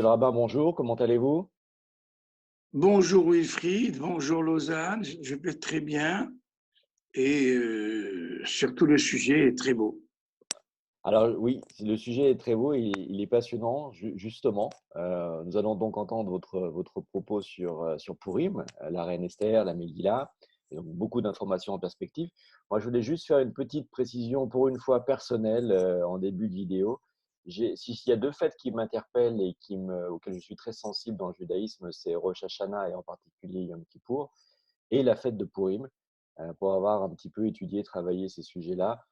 Monsieur le rabbin, bonjour, comment allez-vous? Bonjour Wilfried, bonjour Lausanne, je vais très bien et surtout le sujet est très beau. Alors oui, le sujet est très beau, il est passionnant, justement. Nous allons donc entendre votre propos sur Pourim, la reine Esther, la Megillah, et donc beaucoup d'informations en perspective. Moi, je voulais juste faire une petite précision, pour une fois personnelle, en début de vidéo. S'il y a deux fêtes qui m'interpellent et auxquelles je suis très sensible dans le judaïsme, c'est Rosh Hashanah et en particulier Yom Kippour, et la fête de Pourim, pour avoir un petit peu étudié, travaillé ces sujets-là.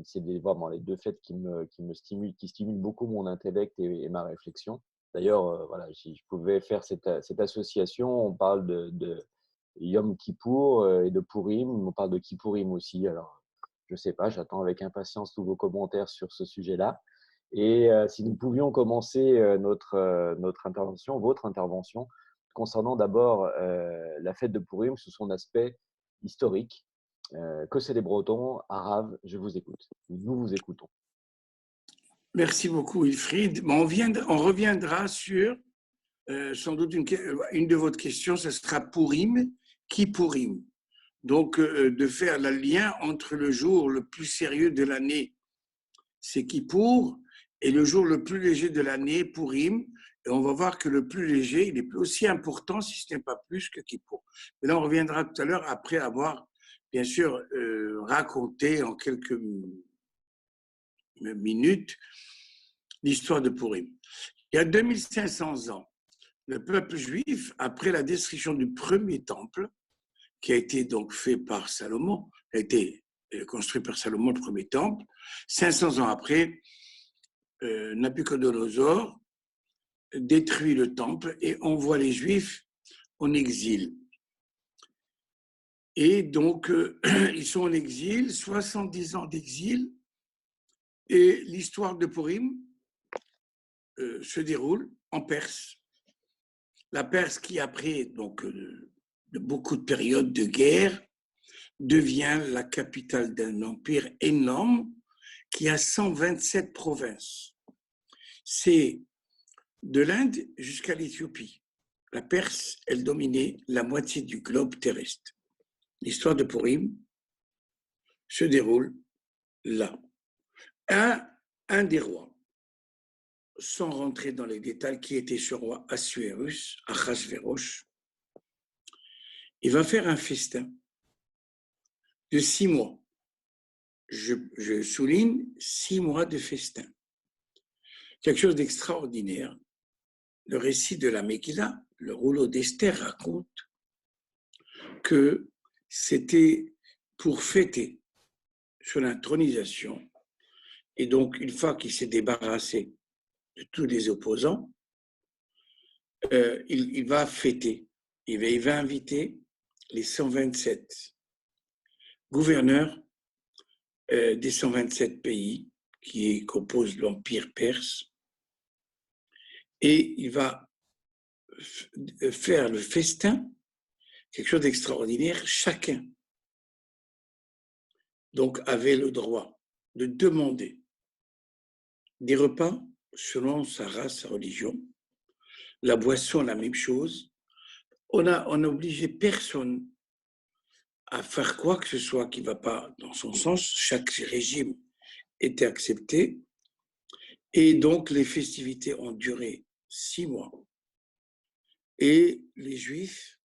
C'est vraiment les deux fêtes qui me stimulent, qui stimulent beaucoup mon intellect et ma réflexion. D'ailleurs, voilà, si je pouvais faire cette association, on parle de Yom Kippour et de Pourim, on parle de Kippourim aussi. Alors, je ne sais pas, j'attends avec impatience tous vos commentaires sur ce sujet-là. Et si nous pouvions commencer notre intervention, votre intervention, concernant d'abord la fête de Pourim sous son aspect historique. Que célèbre-t-on? Arabe, je vous écoute. Nous vous écoutons. Merci beaucoup Wilfried. Bon, on reviendra sur sans doute une de votre questions, ce sera Pourim, qui Pourim. Donc de faire le lien entre le jour le plus sérieux de l'année, c'est Kippour, et le jour le plus léger de l'année, Pourim. Et on va voir que le plus léger, il est aussi important, si ce n'est pas plus, que Kippour. Mais là, on reviendra tout à l'heure après avoir, bien sûr, raconté en quelques minutes l'histoire de Pourim. Il y a 2500 ans, le peuple juif, après la destruction du premier temple, qui a été donc fait par Salomon, a été construit par Salomon, le premier temple, 500 ans après, Nabucodonosor détruit le temple et envoie les Juifs en exil. Et donc, ils sont en exil, 70 ans d'exil, et l'histoire de Purim se déroule en Perse. La Perse qui, après donc, de beaucoup de périodes de guerre, devient la capitale d'un empire énorme qui a 127 provinces. C'est de l'Inde jusqu'à l'Éthiopie. La Perse, elle dominait la moitié du globe terrestre. L'histoire de Purim se déroule là. Un des rois, sans rentrer dans les détails, qui était ce roi Assuérus, Achashverosh, il va faire un festin de 6 mois. Je souligne 6 mois de festin. Quelque chose d'extraordinaire. Le récit de la Megillah, le rouleau d'Esther raconte que c'était pour fêter son intronisation. Et donc, une fois qu'il s'est débarrassé de tous les opposants, il va fêter. Il va inviter les 127 gouverneurs des 127 pays qui composent l'Empire perse. Et il va faire le festin, quelque chose d'extraordinaire. Chacun donc avait le droit de demander des repas selon sa race, sa religion, la boisson, la même chose. On a obligé personne à faire quoi que ce soit qui ne va pas dans son sens. Chaque régime était accepté. Et donc, les festivités ont duré 6 mois. Et les Juifs,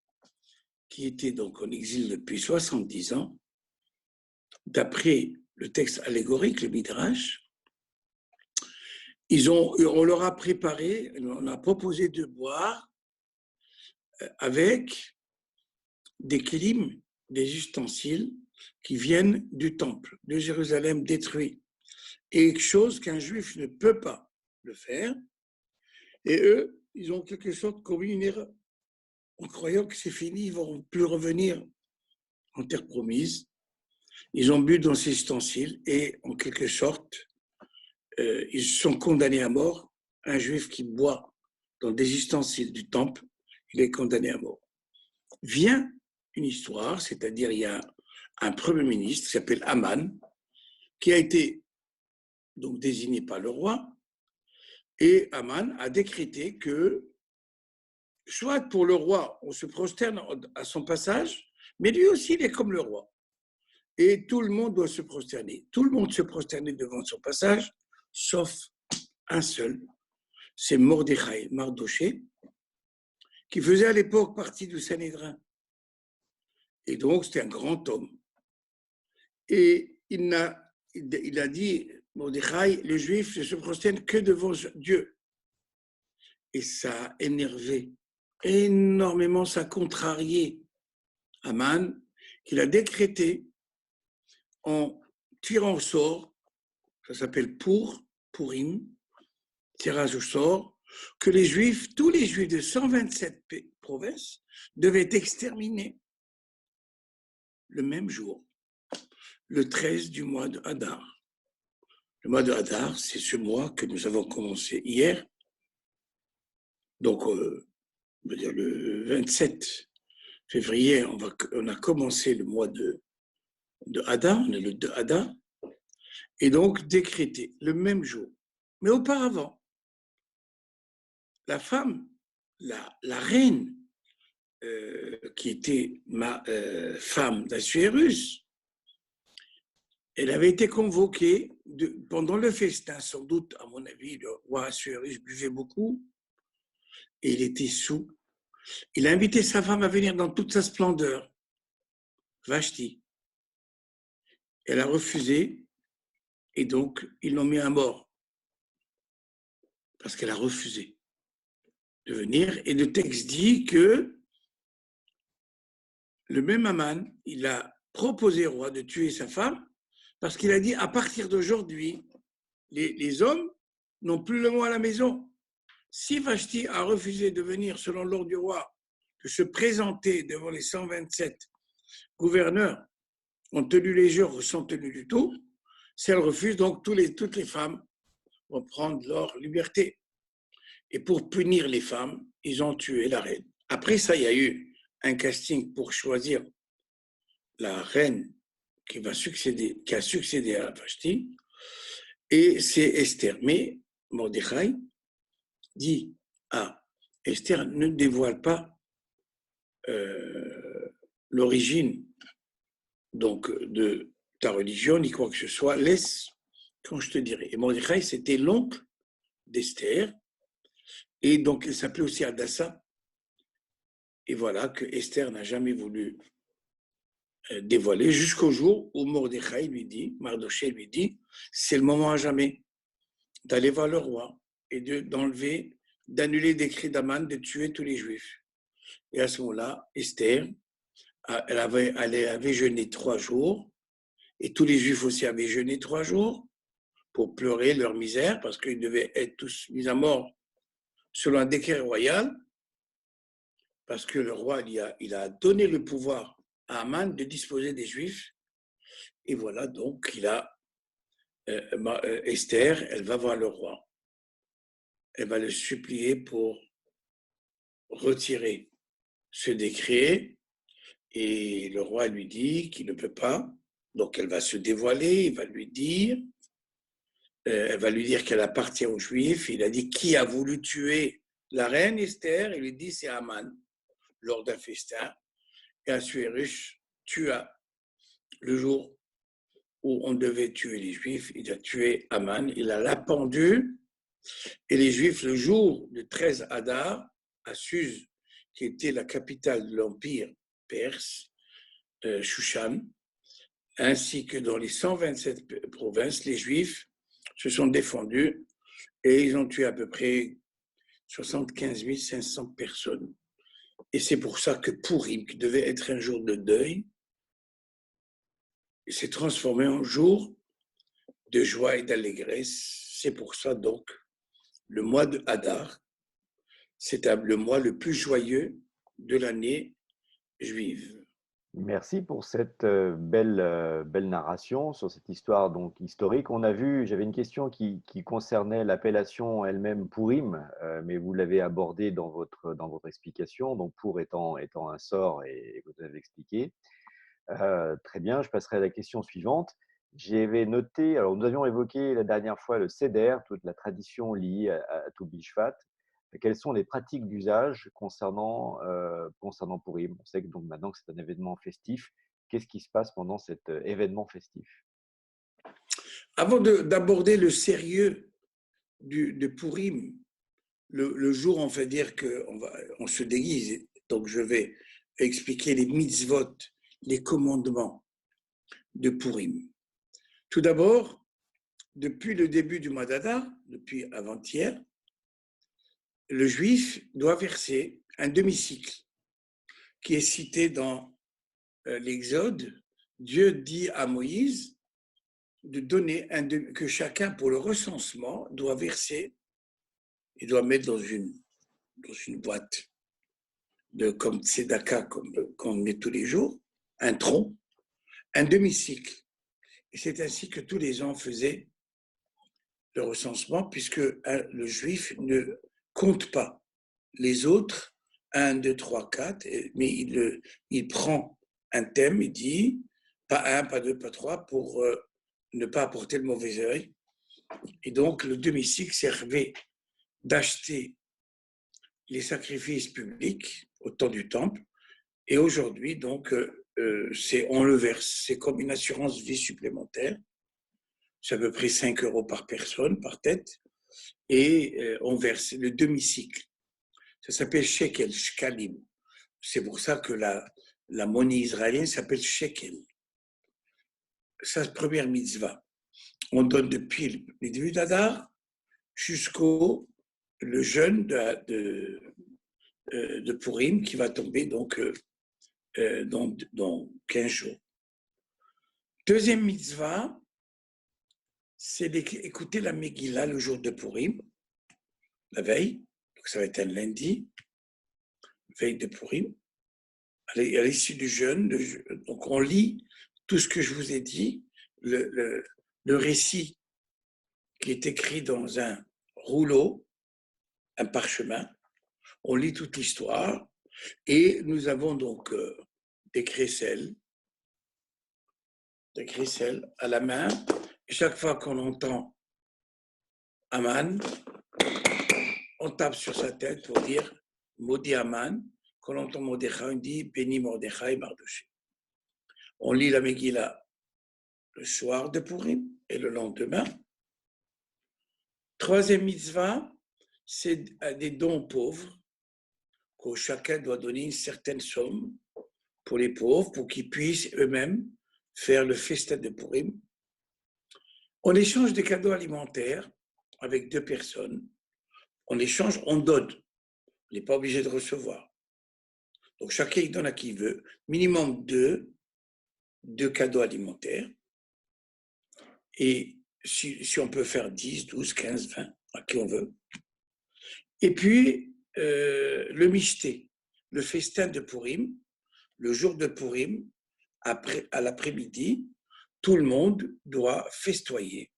qui étaient donc en exil depuis 70 ans, d'après le texte allégorique, le Midrash, on leur a préparé, on a proposé de boire avec des kélim, des ustensiles qui viennent du temple de Jérusalem détruit. Et quelque chose qu'un juif ne peut pas le faire. Et eux, ils ont en quelque sorte commis une erreur. En croyant que c'est fini, ils ne vont plus revenir en terre promise. Ils ont bu dans ces ustensiles et en quelque sorte, ils sont condamnés à mort. Un juif qui boit dans des ustensiles du temple, il est condamné à mort. Vient une histoire, c'est-à-dire il y a un premier ministre qui s'appelle Aman, qui a été donc désigné par le roi Et Aman a décrété que, soit pour le roi, on se prosterne à son passage, mais lui aussi, il est comme le roi. Et tout le monde doit se prosterner. Tout le monde se prosternait devant son passage, sauf un seul, c'est Mordechai, Mardoché, qui faisait à l'époque partie du Sanhédrin. Et donc, c'était un grand homme. Et il a dit, Mordechai, le juif ne se prosterne que devant Dieu. Et ça a énervé énormément, ça a contrarié Aman, qu'il a décrété en tirant au sort, ça s'appelle Purim, tirage au sort, que les Juifs, tous les Juifs de 127 provinces, devaient être exterminés le même jour, le 13 du mois de Hadar. Le mois de Hadar, c'est ce mois que nous avons commencé hier. Donc, le 27 février, on a commencé le mois de Hadar, on est le 2 Hadar, et donc décrété le même jour. Mais auparavant, la femme, la reine, qui était ma femme d'Assuérus, elle avait été convoquée pendant le festin, sans doute, à mon avis, le roi Assuérus buvait beaucoup et il était saoul. Il a invité sa femme à venir dans toute sa splendeur, Vashti. Elle a refusé et donc ils l'ont mis à mort parce qu'elle a refusé de venir. Et le texte dit que le même Aman, il a proposé au roi de tuer sa femme parce qu'il a dit à partir d'aujourd'hui, les hommes n'ont plus le mot à la maison. Si Vashti a refusé de venir selon l'ordre du roi, de se présenter devant les 127 gouverneurs, ont tenu les jours, sont tenus du tout, si elle refuse, donc toutes les femmes vont prendre leur liberté. Et pour punir les femmes, ils ont tué la reine. Après ça, il y a eu un casting pour choisir la reine qui a succédé à Vashti, et c'est Esther. Mais Mordechai dit à Esther, ne dévoile pas l'origine donc de ta religion, ni quoi que ce soit, laisse quand je te dirai. Et Mordechai, c'était l'oncle d'Esther, et donc il s'appelait aussi Adassa. Et voilà que Esther n'a jamais voulu dévoiler jusqu'au jour où Mordechai lui dit, Mardoché lui dit, c'est le moment à jamais d'aller voir le roi et d'enlever, d'annuler les décrets d'Aman de tuer tous les Juifs. Et à ce moment-là, Esther, elle avait jeûné 3 jours, et tous les Juifs aussi avaient jeûné 3 jours pour pleurer leur misère, parce qu'ils devaient être tous mis à mort selon un décret royal, parce que le roi il a donné le pouvoir à Aman de disposer des Juifs. Et voilà, donc Esther, elle va voir le roi. Elle va le supplier pour retirer ce décret, et le roi lui dit qu'il ne peut pas. Donc elle va se dévoiler, elle va lui dire qu'elle appartient aux Juifs. Il a dit qui a voulu tuer la reine Esther. Il lui dit c'est Aman lors d'un festin. Et Assuérus tua le jour où on devait tuer les Juifs. Il a tué Aman, il l'a pendu. Et les Juifs, le jour du 13 Hadar, à Suse, qui était la capitale de l'Empire perse, Shushan, ainsi que dans les 127 provinces, les Juifs se sont défendus et ils ont tué à peu près 75 500 personnes. Et c'est pour ça que Purim, qui devait être un jour de deuil, s'est transformé en jour de joie et d'allégresse. C'est pour ça donc le mois de Hadar, c'est le mois le plus joyeux de l'année juive. Merci pour cette belle narration sur cette histoire donc historique. On a vu, j'avais une question qui concernait l'appellation elle-même Purim, mais vous l'avez abordée dans votre explication, donc pour étant un sort et vous avez expliqué. Très bien, je passerai à la question suivante. J'avais noté, alors nous avions évoqué la dernière fois le Seder, toute la tradition liée à Toubou Shvat. Quelles sont les pratiques d'usage concernant Pourim? On sait que donc maintenant que c'est un événement festif, qu'est-ce qui se passe pendant cet événement festif? Avant d'aborder le sérieux de Purim, le jour où on fait dire qu'on se déguise, donc je vais expliquer les mitzvot, les commandements de Purim. Tout d'abord, depuis le début du mois d'Adar, depuis avant-hier, le juif doit verser un demi-cycle qui est cité dans l'Exode. Dieu dit à Moïse de donner que chacun, pour le recensement, doit verser, il doit mettre dans une boîte comme tzedaka, comme qu'on met tous les jours, un tronc, un demi-cycle. Et c'est ainsi que tous les ans faisaient le recensement, puisque le juif ne compte pas les autres, 1, 2, 3, 4, mais il prend un thème, il dit pas 1, pas 2, pas 3, pour ne pas apporter le mauvais œil. Et donc, le demi-cycle servait d'acheter les sacrifices publics au temps du temple. Et aujourd'hui, donc, on le verse. C'est comme une assurance vie supplémentaire. C'est à peu près 5 € par personne, par tête. Et on verse le demi-cycle. Ça s'appelle shekel, shkalim. C'est pour ça que la monnaie israélienne s'appelle shekel. Sa première mitzvah. On donne depuis le début d'Adar jusqu'au le jeûne de Purim qui va tomber donc dans 15 jours. Deuxième mitzvah, c'est d'écouter la Megillah le jour de Purim, la veille, donc ça va être un lundi, veille de Purim, à l'issue du jeûne, donc on lit tout ce que je vous ai dit, le récit qui est écrit dans un rouleau, un parchemin, on lit toute l'histoire, et nous avons donc des crécelles à la main. Et chaque fois qu'on entend Aman, on tape sur sa tête pour dire Maudit Aman. Quand on entend Mordechai, on dit Béni Mordechai Mardoché. On lit la Megillah le soir de Purim et le lendemain. Troisième mitzvah, c'est des dons pauvres, que chacun doit donner une certaine somme pour les pauvres, pour qu'ils puissent eux-mêmes faire le festin de Purim. On échange des cadeaux alimentaires avec 2 personnes. On échange, on donne. On n'est pas obligé de recevoir. Donc chacun il donne à qui il veut. Minimum 2 cadeaux alimentaires. Et si on peut faire 10, 12, 15, 20, à qui on veut. Et puis, le mishté, le festin de Purim, le jour de Purim, à l'après-midi, tout le monde doit festoyer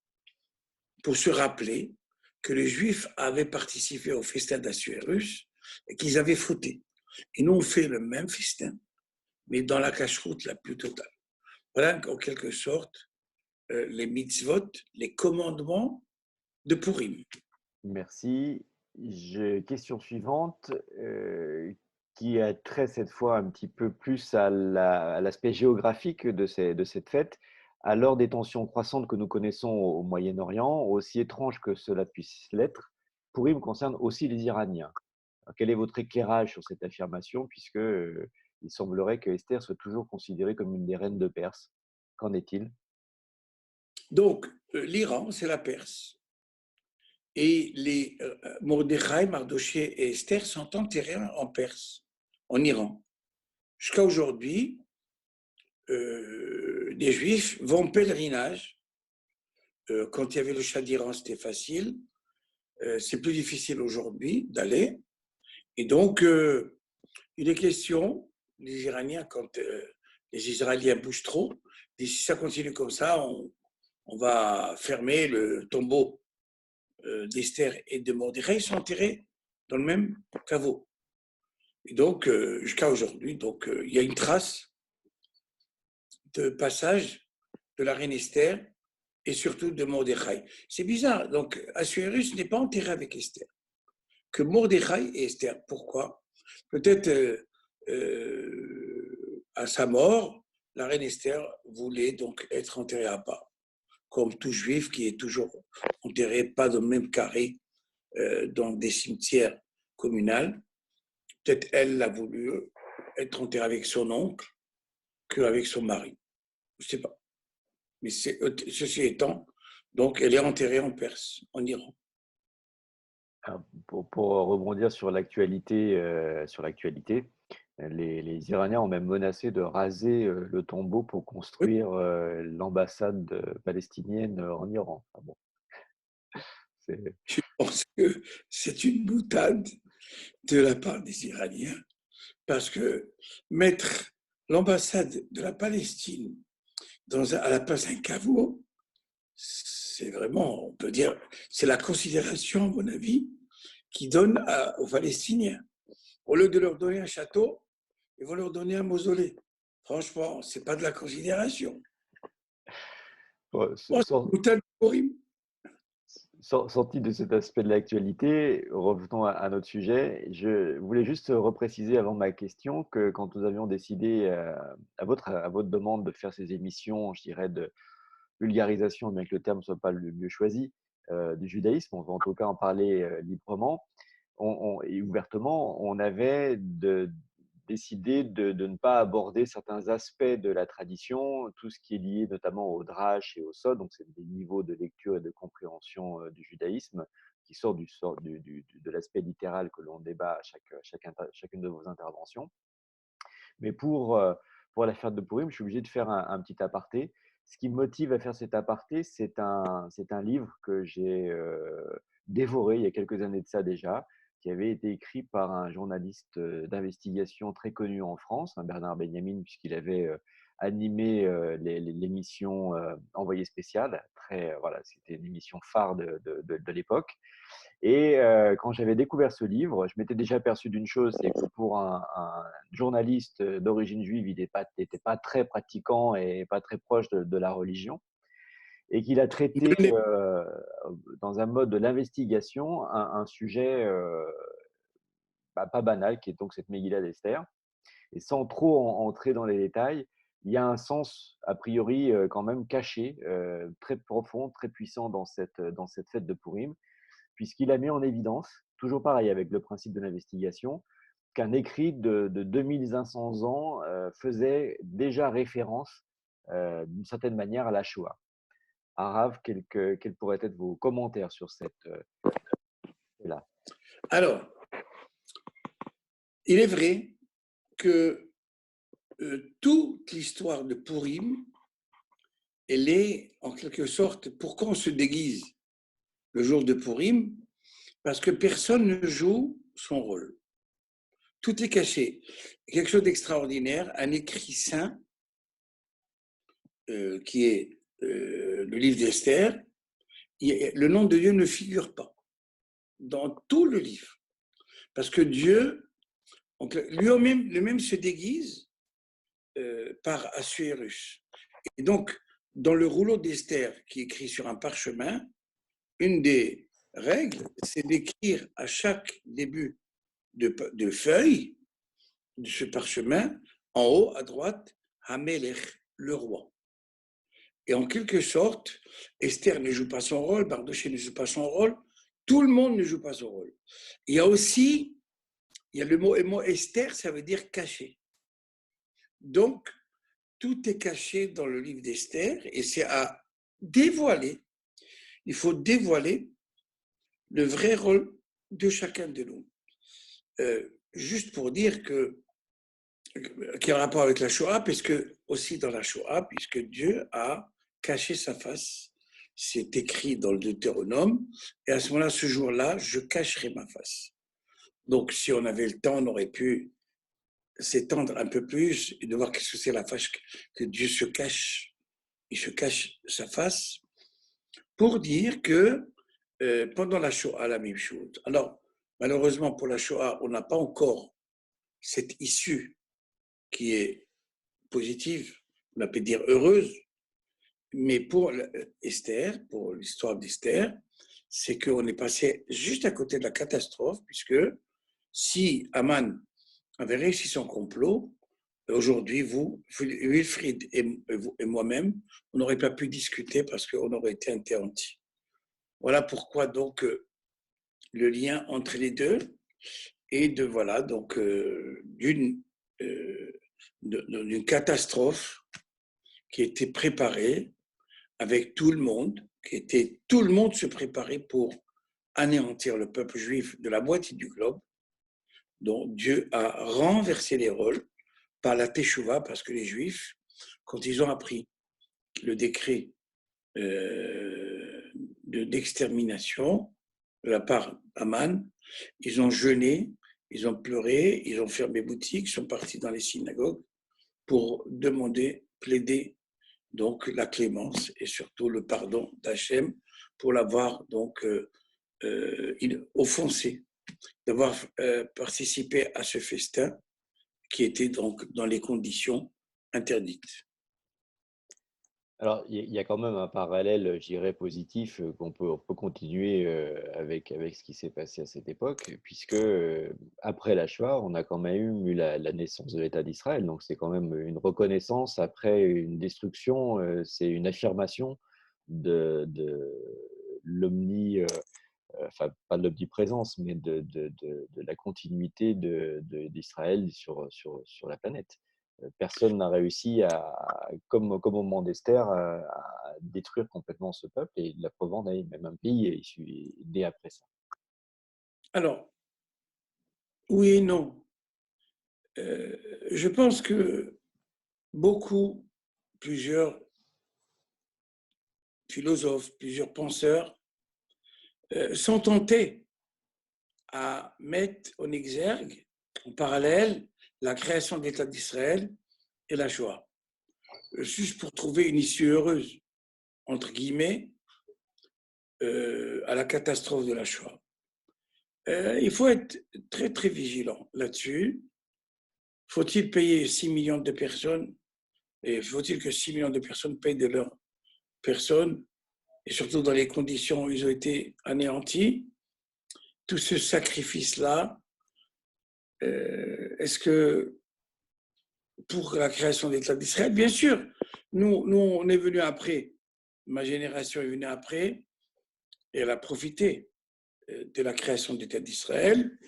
pour se rappeler que les Juifs avaient participé au festin d'Assuérus et qu'ils avaient fauté. Et nous, on fait le même festin, mais dans la cache-route la plus totale. Voilà, en quelque sorte, les mitzvot, les commandements de Purim. Merci. Question suivante, qui a trait cette fois un petit peu plus à l'aspect géographique de cette fête. Alors des tensions croissantes que nous connaissons au Moyen-Orient, aussi étrange que cela puisse l'être, Pourim concerne aussi les Iraniens. Alors, quel est votre éclairage sur cette affirmation, puisque il semblerait que Esther soit toujours considérée comme une des reines de Perse? Qu'en est-il? Donc, l'Iran, c'est la Perse. Et les Mordechai, Mardoché et Esther sont enterrés en Perse, en Iran. Jusqu'à aujourd'hui, les Juifs vont en pèlerinage. Quand il y avait le Shah d'Iran, c'était facile. C'est plus difficile aujourd'hui d'aller. Et donc, il est question, les Iraniens, quand les Israéliens bougent trop, et si ça continue comme ça, on va fermer le tombeau d'Esther et de Mordechai. Ils sont enterrés dans le même caveau. Et donc, jusqu'à aujourd'hui, donc, il y a une trace de passage de la reine Esther et surtout de Mordechai. C'est bizarre, donc Assuérus n'est pas enterré avec Esther. Que Mordechai et Esther. Pourquoi? Peut-être à sa mort, la reine Esther voulait donc être enterrée à part, comme tout juif qui est toujours enterré pas dans le même carré dans des cimetières communaux. Peut-être elle a voulu être enterrée avec son oncle qu'avec son mari. Je ne sais pas. Mais ceci étant, donc elle est enterrée en Perse, en Iran. Alors, pour rebondir sur l'actualité, les Iraniens ont même menacé de raser le tombeau pour Oui, construire l'ambassade palestinienne en Iran. Ah bon, c'est- je pense que c'est une boutade de la part des Iraniens, parce que mettre l'ambassade de la Palestine à la place d'un caveau, c'est vraiment, on peut dire, c'est la considération, à mon avis, qu'ils donnent aux Palestiniens. Au lieu de leur donner un château, ils vont leur donner un mausolée. Franchement, ce n'est pas de la considération. Bon, Oh, c'est une boutade horrible. sorti de cet aspect de l'actualité, revenons à notre sujet. Je voulais juste repréciser avant ma question que quand nous avions décidé, à votre demande, de faire ces émissions, je dirais, de vulgarisation, bien que le terme ne soit pas le mieux choisi, du judaïsme, on va en tout cas en parler librement et ouvertement, on avait décidé de ne pas aborder certains aspects de la tradition, tout ce qui est lié notamment au drash et au sod, donc c'est des niveaux de lecture et de compréhension du judaïsme qui sortent de l'aspect littéral que l'on débat à chacune de vos interventions. Mais pour la fête de Purim, je suis obligé de faire un petit aparté. Ce qui me motive à faire cet aparté, c'est un livre que j'ai dévoré il y a quelques années de ça déjà, qui avait été écrit par un journaliste d'investigation très connu en France, Bernard Benjamin, puisqu'il avait animé l'émission Envoyé spécial. Voilà, c'était une émission phare de l'époque. Et quand j'avais découvert ce livre, je m'étais déjà aperçu d'une chose, c'est que pour un journaliste d'origine juive, il n'était pas très pratiquant et pas très proche de la religion, et qu'il a traité dans un mode de l'investigation un sujet pas banal, qui est donc cette Megillah d'Esther. Et sans trop entrer dans les détails, il y a un sens, a priori, quand même caché, très profond, très puissant dans cette fête de Purim, puisqu'il a mis en évidence, toujours pareil avec le principe de l'investigation, qu'un écrit de 2500 ans faisait déjà référence d'une certaine manière à la Shoah. Arav, quels pourraient être vos commentaires sur là? Alors, il est vrai que toute l'histoire de Purim, elle est en quelque sorte, pourquoi on se déguise le jour de Purim? Parce que personne ne joue son rôle. Tout est caché. Quelque chose d'extraordinaire, un écrit saint, qui est le livre d'Esther, le nom de Dieu ne figure pas dans tout le livre. Parce que Dieu, lui-même se déguise par Assuérus. Et donc, dans le rouleau d'Esther qui est écrit sur un parchemin, une des règles, c'est d'écrire à chaque début de feuille de ce parchemin, en haut à droite, Hamelech, le roi. Et en quelque sorte, Esther ne joue pas son rôle, Mardochée ne joue pas son rôle, tout le monde ne joue pas son rôle. Il y a aussi, il y a le mot Esther, ça veut dire caché. Donc, tout est caché dans le livre d'Esther et c'est à dévoiler, il faut dévoiler le vrai rôle de chacun de nous. Juste pour dire qu'il y a un rapport avec la Shoah, puisque aussi dans la Shoah, puisque Dieu a caché sa face, c'est écrit dans le Deutéronome, et à ce moment-là, ce jour-là, je cacherai ma face. Donc, si on avait le temps, on aurait pu s'étendre un peu plus et de voir qu'est-ce que c'est la face que Dieu se cache. Il se cache sa face pour dire que pendant la Shoah, la même chose. Alors, malheureusement pour la Shoah, on n'a pas encore cette issue qui est positive, on peut dire heureuse, Mais pour Esther, pour l'histoire d'Esther, c'est qu'on est passé juste à côté de la catastrophe, puisque si Haman avait réussi son complot, aujourd'hui, vous, Wilfried et moi-même, on n'aurait pas pu discuter parce qu'on aurait été interrompu. Voilà pourquoi donc le lien entre les deux est de voilà donc d'une catastrophe qui était préparée avec tout le monde, tout le monde se préparait pour anéantir le peuple juif de la moitié du globe, dont Dieu a renversé les rôles par la Teshuvah, parce que les Juifs, quand ils ont appris le décret d'extermination de la part d'Aman, ils ont jeûné, ils ont pleuré, ils ont fermé boutique, ils sont partis dans les synagogues pour demander, plaider donc la clémence et surtout le pardon d'Hachem pour l'avoir donc offensé, d'avoir participé à ce festin qui était donc dans les conditions interdites. Alors, il y a quand même un parallèle, je dirais, positif on peut continuer avec ce qui s'est passé à cette époque, puisque après la Shoah, on a quand même eu la naissance de l'État d'Israël. Donc, c'est quand même une reconnaissance après une destruction, c'est une affirmation de l'omni, enfin, pas de l'omniprésence, mais de la continuité d'Israël sur la planète. Personne n'a réussi comme au moment d'Esther, à détruire complètement ce peuple, et la preuve en est, même un pays est né après ça. Alors, oui et non. Je pense que plusieurs philosophes, plusieurs penseurs sont tentés à mettre en exergue, en parallèle, la création de l'État d'Israël et la Shoah, juste pour trouver une issue heureuse, entre guillemets, à la catastrophe de la Shoah. Il faut être très, très vigilant là-dessus. Faut-il payer 6 millions de personnes et faut-il que 6 millions de personnes payent de leur personne, et surtout dans les conditions où ils ont été anéantis? Tout ce sacrifice-là, est-ce que pour la création de l'État d'Israël, bien sûr, nous, on est venu après, ma génération est venue après, et elle a profité de la création de l'État d'Israël,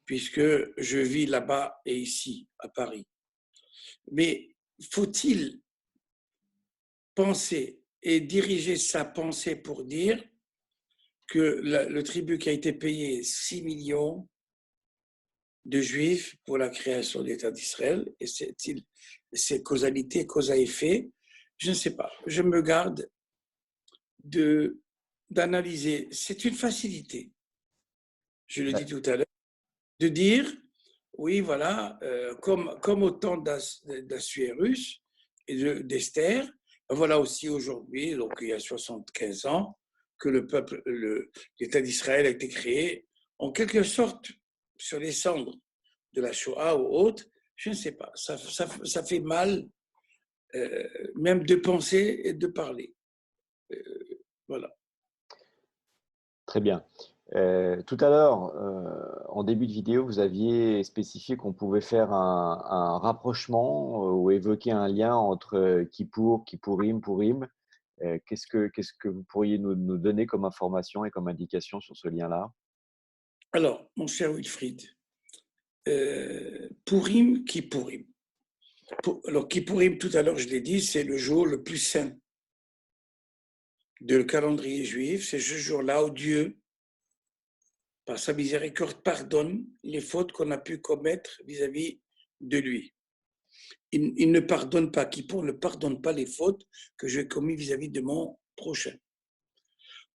puisque je vis là-bas et ici, à Paris. Mais faut-il penser et diriger sa pensée pour dire que le tribut qui a été payé 6 millions de Juifs pour la création de l'État d'Israël, et c'est causalité, cause à effet, je ne sais pas. Je me garde d'analyser. C'est une facilité, je le dis tout à l'heure, de dire, oui, voilà, comme au temps d'Assuérus et d'Esther, voilà aussi aujourd'hui, donc il y a 75 ans, que l'État d'Israël a été créé, en quelque sorte, sur les cendres de la Shoah ou autre. Je ne sais pas, ça fait mal, même de penser et de parler. Voilà. Très bien. Tout à l'heure, en début de vidéo, vous aviez spécifié qu'on pouvait faire un rapprochement ou évoquer un lien entre Kippour, Kippourim, Pourim. Qu'est-ce que vous pourriez nous donner comme information et comme indication sur ce lien-là? Alors, mon cher Wilfried, Pourim, Kippourim. Alors, Kippourim, tout à l'heure, je l'ai dit, c'est le jour le plus saint du calendrier juif. C'est ce jour-là où Dieu, par sa miséricorde, pardonne les fautes qu'on a pu commettre vis-à-vis de lui. Il ne pardonne pas, Kippour ne pardonne pas les fautes que j'ai commises vis-à-vis de mon prochain.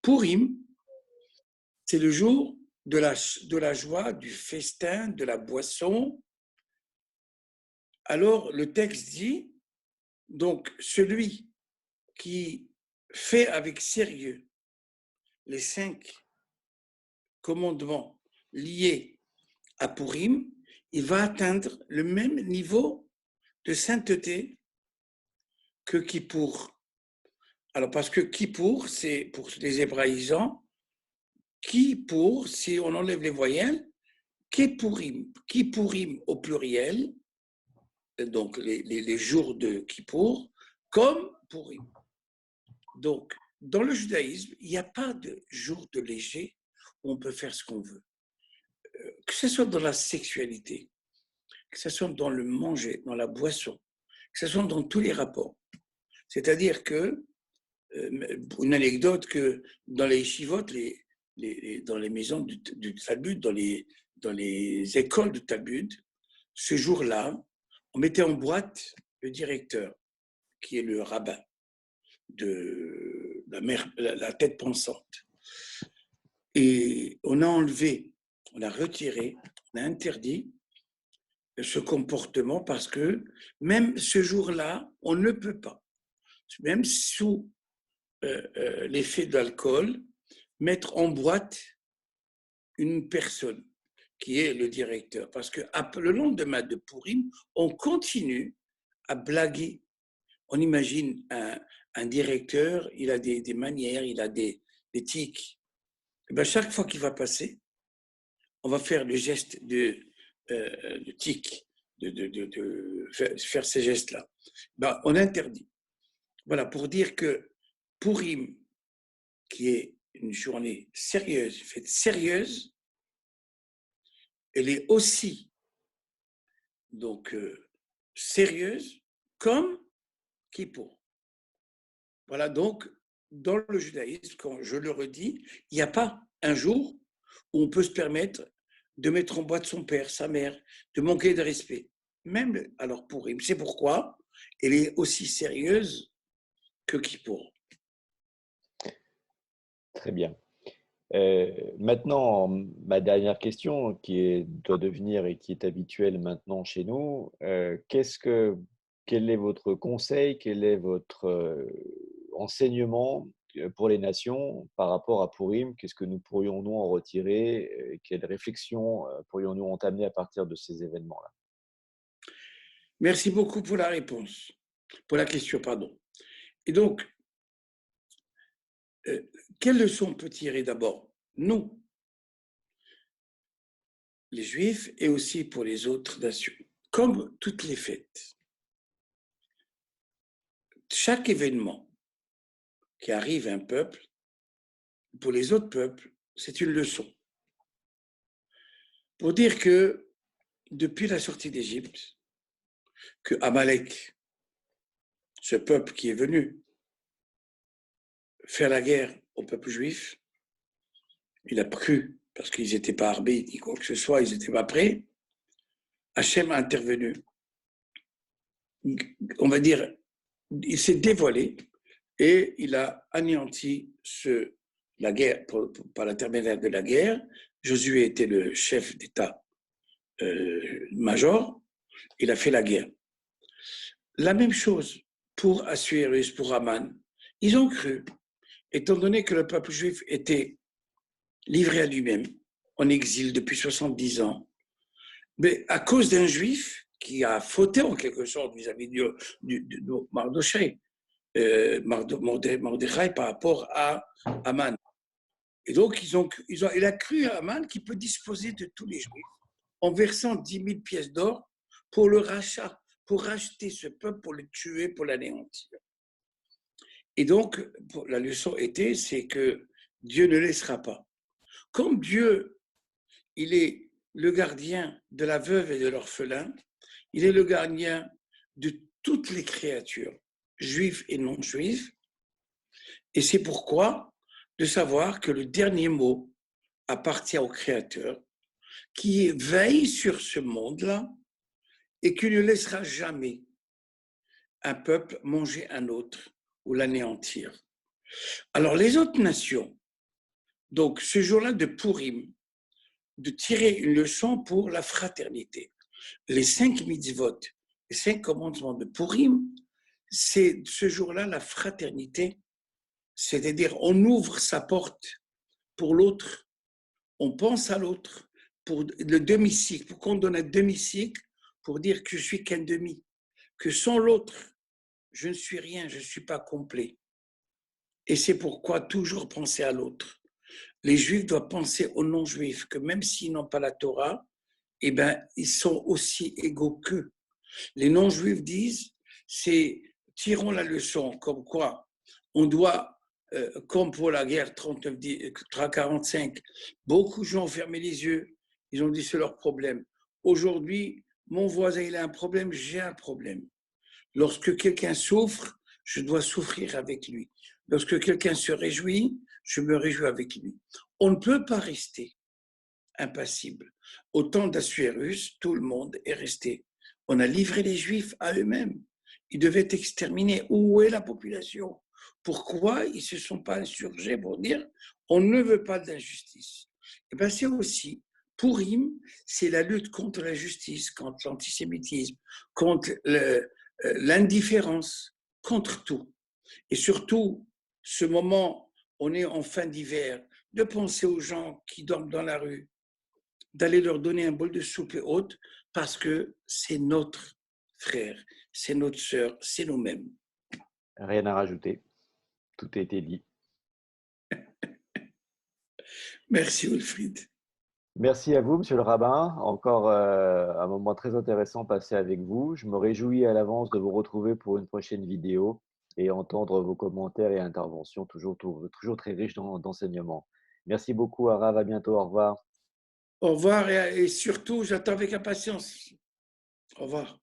Pourim, c'est le jour de la joie, du festin, de la boisson. Alors, le texte dit, donc, celui qui fait avec sérieux les 5 commandements liés à Pourim, il va atteindre le même niveau de sainteté que Kippour. Alors, parce que Kippour, c'est pour les hébraïsants, Kippour, si on enlève les voyelles, Kippourim, Kippourim au pluriel, donc les jours de Kippour, comme Pourim. Donc, dans le judaïsme, il n'y a pas de jour de léger où on peut faire ce qu'on veut. Que ce soit dans la sexualité, que ce soit dans le manger, dans la boisson, que ce soit dans tous les rapports. C'est-à-dire que, une anecdote, que dans les yeshivot, dans les maisons du Talmud, dans les écoles du Talmud, ce jour-là, on mettait en boîte le directeur, qui est le rabbin de la tête pensante. Et on a enlevé, on a retiré, on a interdit ce comportement parce que même ce jour-là, on ne peut pas, même sous l'effet d'alcool, mettre en boîte une personne qui est le directeur. Parce que le lendemain de Pourim, on continue à blaguer. On imagine un directeur, il a des manières, il a des tics. Et bien, chaque fois qu'il va passer, on va faire le geste de tic, de faire ces gestes-là. Ben, on interdit. Voilà, pour dire que Pourim, qui est une journée sérieuse, une fête sérieuse, elle est aussi donc sérieuse comme Kippour. Voilà, donc dans le judaïsme, quand je le redis, il n'y a pas un jour où on peut se permettre de mettre en boîte son père, sa mère, de manquer de respect. Même alors Pourim, c'est pourquoi elle est aussi sérieuse que Kippour. Très bien. Maintenant, ma dernière question, doit devenir et qui est habituelle maintenant chez nous, quel est votre conseil, quel est votre enseignement pour les nations par rapport à Pourim? Qu'est-ce que nous pourrions-nous en retirer? Quelles réflexions pourrions-nous entamer à partir de ces événements-là? Merci beaucoup pour la réponse, pour la question, pardon. Et donc, quelle leçon on peut tirer d'abord? Nous, les Juifs, et aussi pour les autres nations. Comme toutes les fêtes, chaque événement qui arrive à un peuple, pour les autres peuples, c'est une leçon. Pour dire que depuis la sortie d'Égypte, que Amalek, ce peuple qui est venu faire la guerre au peuple juif, il a cru, parce qu'ils n'étaient pas armés ni quoi que ce soit, ils n'étaient pas prêts, Hachem a intervenu. On va dire, il s'est dévoilé et il a anéanti la guerre, par l'intermédiaire de la guerre. Josué était le chef d'État major, il a fait la guerre. La même chose pour Assuérus, pour Aman. Ils ont cru, étant donné que le peuple juif était livré à lui-même, en exil depuis 70 ans, mais à cause d'un juif qui a fauté en quelque sorte vis-à-vis de Mardochai, Mordechai par rapport à Aman. Et donc, il a cru à Aman qui peut disposer de tous les juifs en versant 10 000 pièces d'or pour le rachat, pour racheter ce peuple, pour le tuer, pour l'anéantir. Et donc, la leçon était, c'est que Dieu ne laissera pas. Comme Dieu, il est le gardien de la veuve et de l'orphelin, il est le gardien de toutes les créatures, juives et non juives. Et c'est pourquoi de savoir que le dernier mot appartient au Créateur, qui veille sur ce monde-là et qui ne laissera jamais un peuple manger un autre ou l'anéantir. Alors les autres nations, donc ce jour-là de Pourim, de tirer une leçon pour la fraternité. Les 5 mitzvot, les 5 commandements de Pourim, c'est ce jour-là la fraternité, c'est-à-dire on ouvre sa porte pour l'autre, on pense à l'autre, pour le demi-cycle, pour qu'on donne un demi-cycle, pour dire que je suis qu'un demi, que sans l'autre, je ne suis rien, je ne suis pas complet. Et c'est pourquoi toujours penser à l'autre. Les Juifs doivent penser aux non-Juifs, que même s'ils n'ont pas la Torah, eh ben, ils sont aussi égaux qu'eux. Les non-Juifs disent, c'est tirons la leçon, comme quoi on doit, comme pour la guerre 39-45, beaucoup de gens ont fermé les yeux, ils ont dit c'est leur problème. Aujourd'hui, mon voisin il a un problème, j'ai un problème. Lorsque quelqu'un souffre, je dois souffrir avec lui. Lorsque quelqu'un se réjouit, je me réjouis avec lui. On ne peut pas rester impassible. Au temps d'Assuérus, tout le monde est resté. On a livré les Juifs à eux-mêmes. Ils devaient être exterminés. Où est la population? Pourquoi ils ne se sont pas insurgés pour dire on ne veut pas d'injustice? Et bien c'est aussi, Purim, c'est la lutte contre l'injustice, contre l'antisémitisme, contre l'indifférence, contre tout. Et surtout, ce moment, on est en fin d'hiver, de penser aux gens qui dorment dans la rue, d'aller leur donner un bol de soupe haute parce que c'est notre frère, c'est notre sœur, c'est nous-mêmes. Rien à rajouter. Tout a été dit. Merci Wilfried. Merci à vous, Monsieur le rabbin. Encore un moment très intéressant passé avec vous. Je me réjouis à l'avance de vous retrouver pour une prochaine vidéo et entendre vos commentaires et interventions, toujours très riches d'enseignements. Merci beaucoup, Arav. À bientôt. Au revoir. Au revoir et surtout, j'attends avec impatience. Au revoir.